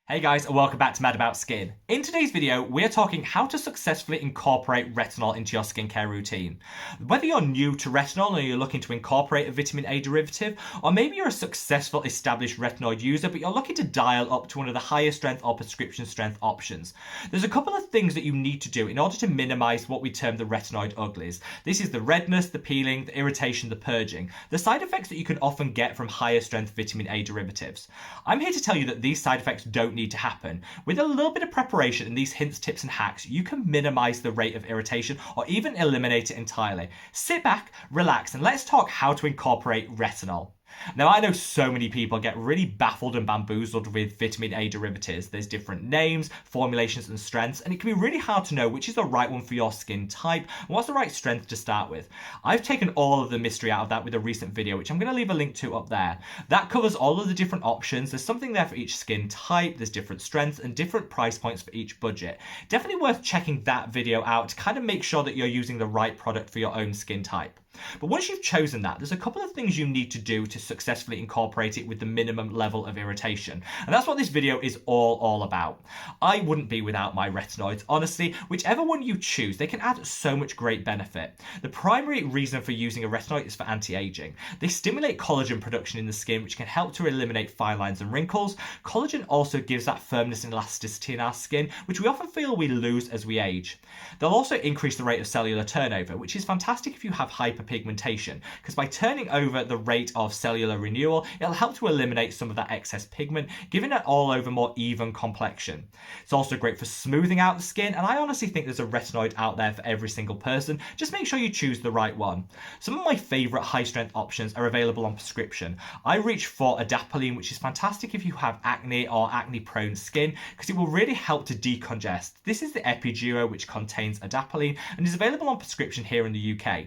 Hey guys, and welcome back to Mad About Skin. In today's video, we're talking how to successfully incorporate retinol into your skincare routine. Whether you're new to retinol or you're looking to incorporate a vitamin A derivative, or maybe you're a successful established retinoid user but you're looking to dial up to one of the higher strength or prescription strength options, there's a couple of things that you need to do in order to minimize what we term the retinoid uglies. This is the redness, the peeling, the irritation, the purging, the side effects that you can often get from higher strength vitamin A derivatives. I'm here to tell you that these side effects don't need to happen. With a little bit of preparation and these hints, tips and hacks, you can minimize the rate of irritation or even eliminate it entirely. Sit back, relax, and let's talk how to incorporate retinol. Now, I know so many people get really baffled and bamboozled with vitamin A derivatives. There's different names, formulations and strengths, and it can be really hard to know which is the right one for your skin type and what's the right strength to start with. I've taken all of the mystery out of that with a recent video, which I'm going to leave a link to up there. That covers all of the different options. There's something there for each skin type, there's different strengths and different price points for each budget. Definitely worth checking that video out to kind of make sure that you're using the right product for your own skin type. But once you've chosen that, there's a couple of things you need to do to successfully incorporate it with the minimum level of irritation. And that's what this video is all about. I wouldn't be without my retinoids. Honestly, whichever one you choose, they can add so much great benefit. The primary reason for using a retinoid is for anti-aging. They stimulate collagen production in the skin, which can help to eliminate fine lines and wrinkles. Collagen also gives that firmness and elasticity in our skin, which we often feel we lose as we age. They'll also increase the rate of cellular turnover, which is fantastic if you have hyperpigmentation, because by turning over the rate of cellular renewal, it'll help to eliminate some of that excess pigment, giving it all over more even complexion. It's also great for smoothing out the skin, and I honestly think there's a retinoid out there for every single person. Just make sure you choose the right one. Some of my favorite high strength options are available on prescription. I reach for Adapolene, which is fantastic if you have acne or acne prone skin, because it will really help to decongest. This is the Epiduo, which contains Adapolene and is available on prescription here in the UK.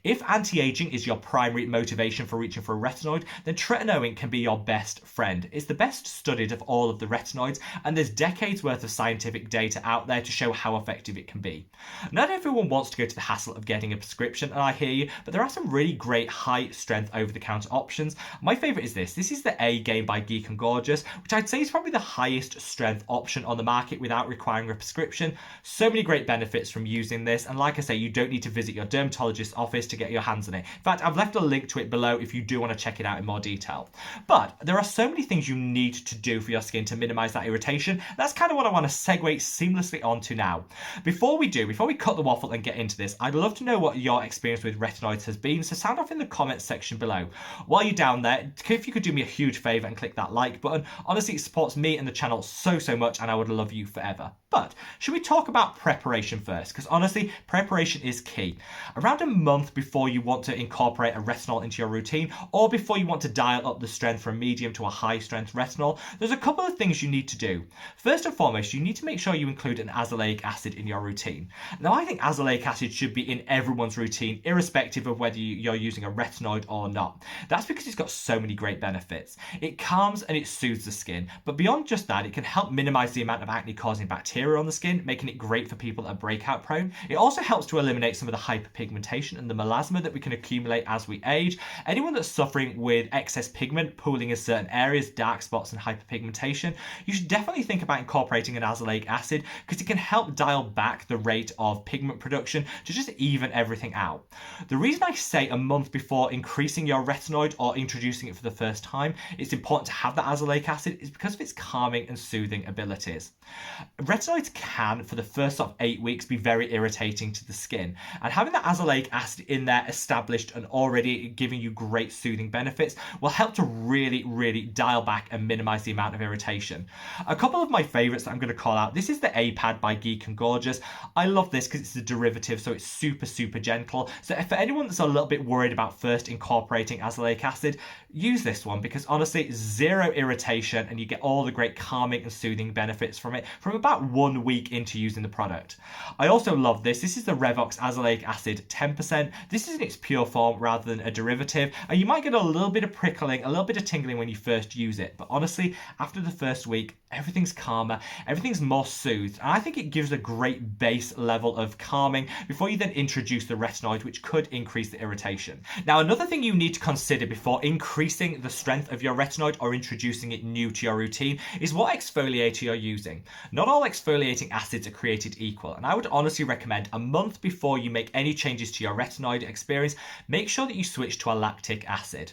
If anti-aging is your primary motivation for reaching for a retinoid, then Tretinoin can be your best friend. It's the best studied of all of the retinoids, and there's decades worth of scientific data out there to show how effective it can be. Not everyone wants to go to the hassle of getting a prescription, and I hear you, but there are some really great high strength over-the-counter options. My favourite is this. This is the A Game by Geek and Gorgeous, which I'd say is probably the highest strength option on the market without requiring a prescription. So many great benefits from using this, and like I say, you don't need to visit your dermatologist's office to get your hands on it. In fact, I've left a link to it below if you do want to check it out in more detail. But there are so many things you need to do for your skin to minimize that irritation. That's kind of what I want to segue seamlessly onto now. Before we cut the waffle and get into this, I'd love to know what your experience with retinoids has been, so sound off in the comments section below. While you're down there, if you could do me a huge favor and click that like button, honestly it supports me and the channel so much, and I would love you forever. But should we talk about preparation first? Because honestly, preparation is key. Around a month before you want to incorporate a retinol into your routine, or before you want to dial up the strength from medium to a high strength retinol, there's a couple of things you need to do. First and foremost, you need to make sure you include an azelaic acid in your routine. Now, I think azelaic acid should be in everyone's routine, irrespective of whether you're using a retinoid or not. That's because it's got so many great benefits. It calms and it soothes the skin, but beyond just that, it can help minimize the amount of acne causing bacteria on the skin, making it great for people that are breakout prone. It also helps to eliminate some of the hyperpigmentation and the melasma that we can accumulate as we age. Anyone that's suffering with excess pigment pooling in certain areas, dark spots and hyperpigmentation, you should definitely think about incorporating an azelaic acid, because it can help dial back the rate of pigment production to just even everything out. The reason I say a month before increasing your retinoid or introducing it for the first time, it's important to have that azelaic acid is because of its calming and soothing abilities. Retinoids can, for the first sort of 8 weeks, be very irritating to the skin, and having that azelaic acid in there established and already giving you great soothing benefits will help to really dial back and minimize the amount of irritation. A couple of my favorites that I'm going to call out, this is the A-Pad by Geek and Gorgeous. I love this because it's a derivative, so it's super gentle. So for anyone that's a little bit worried about first incorporating azelaic acid, use this one, because honestly, zero irritation and you get all the great calming and soothing benefits from it from about 1 week into using the product. I also love this. This is the Revox Azelaic Acid 10%. This is in its pure form rather than a derivative, and you might get a little bit of prickling, a little bit of tingling when you first use it, but honestly, after the first week, everything's calmer, everything's more soothed, and I think it gives a great base level of calming before you then introduce the retinoid, which could increase the irritation. Now, another thing you need to consider before increasing the strength of your retinoid or introducing it new to your routine is what exfoliator you're using. Not all exfoliating acids are created equal, and I would honestly recommend a month before you make any changes to your retinoid experience, make sure that you switch to a lactic acid.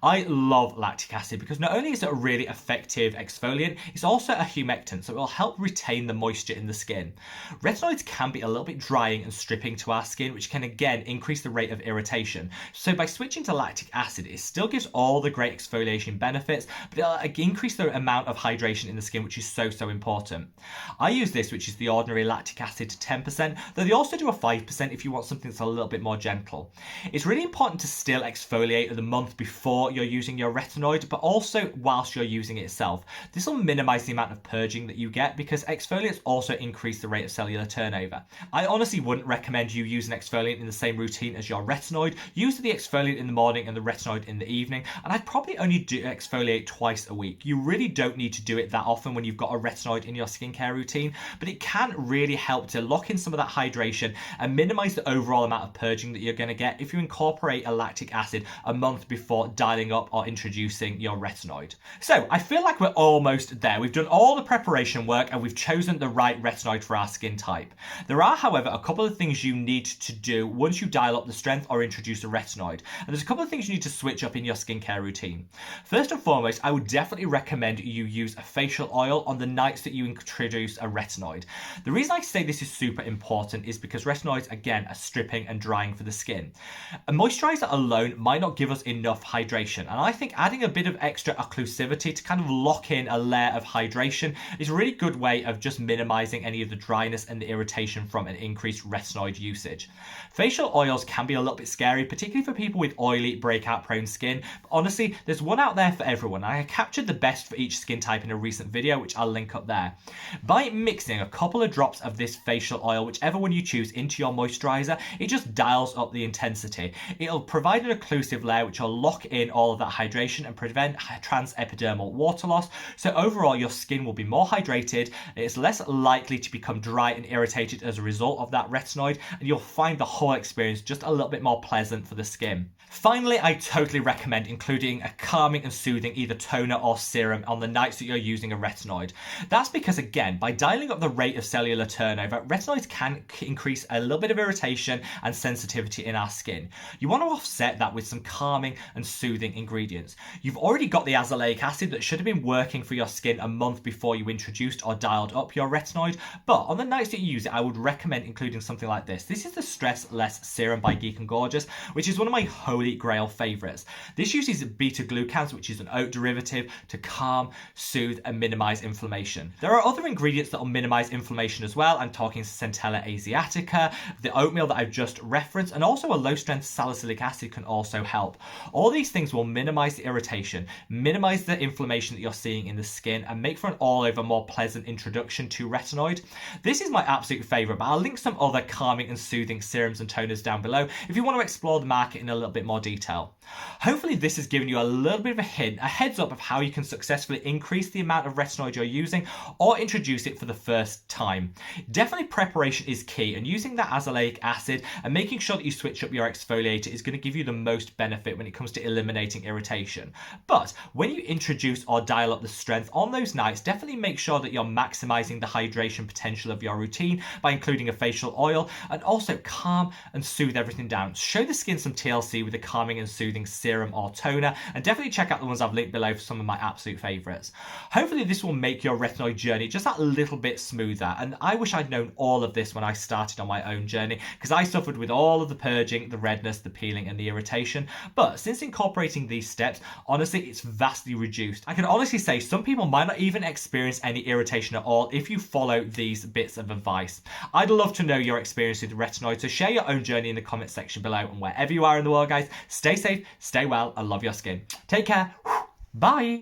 I love lactic acid because not only is it a really effective exfoliant, it's also a humectant, so it will help retain the moisture in the skin. Retinoids can be a little bit drying and stripping to our skin, which can again increase the rate of irritation. So by switching to lactic acid, it still gives all the great exfoliation benefits, but it'll increase the amount of hydration in the skin, which is so important. I use this, which is the ordinary lactic acid to 10%, though they also do a 5% if you want something that's a little bit more gentle. It's really important to still exfoliate the month before you're using your retinoid, but also whilst you're using it itself. This will minimize the amount of purging that you get because exfoliants also increase the rate of cellular turnover. I honestly wouldn't recommend you use an exfoliant in the same routine as your retinoid. Use the exfoliant in the morning and the retinoid in the evening, and I'd probably only exfoliate twice a week. You really don't need to do it that often when you've got a retinoid in your skincare routine, but it can really help to lock in some of that hydration and minimize the overall amount of purging that you're going to get if you incorporate a lactic acid a month before dialing up or introducing your retinoid. So I feel like we're almost there. We've done all the preparation work and we've chosen the right retinoid for our skin type. There are, however, a couple of things you need to do once you dial up the strength or introduce a retinoid. And there's a couple of things you need to switch up in your skincare routine. First and foremost, I would definitely recommend you use a facial oil on the nights that you introduce a retinoid. The reason I say this is super important is because retinoids, again, are stripping and drying for the skin. A moisturizer alone might not give us enough hydration, and I think adding a bit of extra occlusivity to kind of lock in a layer of hydration is a really good way of just minimizing any of the dryness and the irritation from an increased retinoid usage. Facial oils can be a little bit scary, particularly for people with oily, breakout prone skin, but honestly, there's one out there for everyone. I captured the best for each skin type in a recent video, which I'll link up there. By mixing a couple of drops of this facial oil, whichever one you choose, into your moisturizer, it just dials up the intensity. It'll provide an occlusive layer which will lock in all of that hydration and prevent transepidermal water loss, so overall your skin will be more hydrated, it's less likely to become dry and irritated as a result of that retinoid, and you'll find the whole experience just a little bit more pleasant for the skin. Finally, I totally recommend including a calming and soothing either toner or serum on the nights that you're using a retinoid. That's because, again, by dialing up the rate of cellular turnover, retinoids can increase a little bit of irritation and sensitivity in our skin. You want to offset that with some calming and soothing ingredients. You've already got the azelaic acid that should have been working for your skin a month before you introduced or dialed up your retinoid, but on the nights that you use it, I would recommend including something like this. This is the Stress Less Serum by Geek and Gorgeous, which is one of my holy grail favorites. This uses beta-glucans, which is an oat derivative, to calm, soothe, and minimize inflammation. There are other ingredients that will minimize inflammation as well. I'm talking Centella asiatica, the oatmeal that I've just referenced, and also a low-strength salicylic acid can also help. All these things will minimize the irritation, minimize the inflammation that you're seeing in the skin, and make for an all-over more pleasant introduction to retinoid. This is my absolute favorite, but I'll link some other calming and soothing serums and toners down below if you want to explore the market in a little bit more detail. Hopefully this has given you a little bit of a hint, a heads up of how you can successfully increase the amount of retinoid you're using or introduce it for the first time. Definitely preparation is key, and using that azelaic acid and making sure that you switch up your exfoliator is going to give you the most benefit when it comes to eliminating irritation. But when you introduce or dial up the strength on those nights, definitely make sure that you're maximizing the hydration potential of your routine by including a facial oil, and also calm and soothe everything down. Show the skin some TLC with a calming and soothing serum or toner, and definitely check out the ones I've linked below for some of my absolute favorites. Hopefully this will make your retinoid journey just that little bit smoother, and I wish I'd known all of this when I started on my own journey, because I suffered with all of the purging, the redness, the peeling, and the irritation. But since incorporating these steps, honestly, it's vastly reduced. I can honestly say some people might not even experience any irritation at all if you follow these bits of advice. I'd love to know your experience with retinoid, so share your own journey in the comment section below, and wherever you are in the world, guys, stay safe, stay well, and love your skin. Take care. Bye.